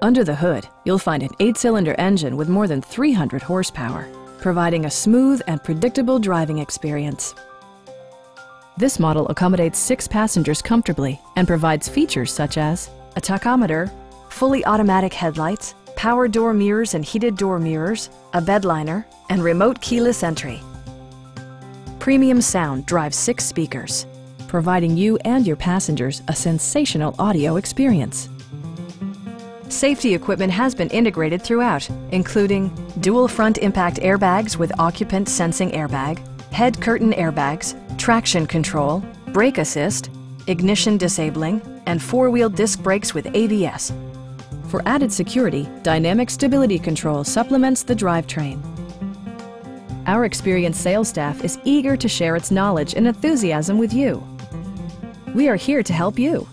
Under the hood, you'll find an 8-cylinder engine with more than 300 horsepower, providing a smooth and predictable driving experience. This model accommodates 6 passengers comfortably and provides features such as a tachometer, fully automatic headlights, power door mirrors and heated door mirrors, a bed liner, and remote keyless entry. Premium sound drives 6 speakers, providing you and your passengers a sensational audio experience. Safety equipment has been integrated throughout, including dual front impact airbags with occupant sensing airbag, head curtain airbags, traction control, brake assist, ignition disabling, and 4-wheel disc brakes with ABS. For added security, dynamic stability control supplements the drivetrain. Our experienced sales staff is eager to share its knowledge and enthusiasm with you. We are here to help you.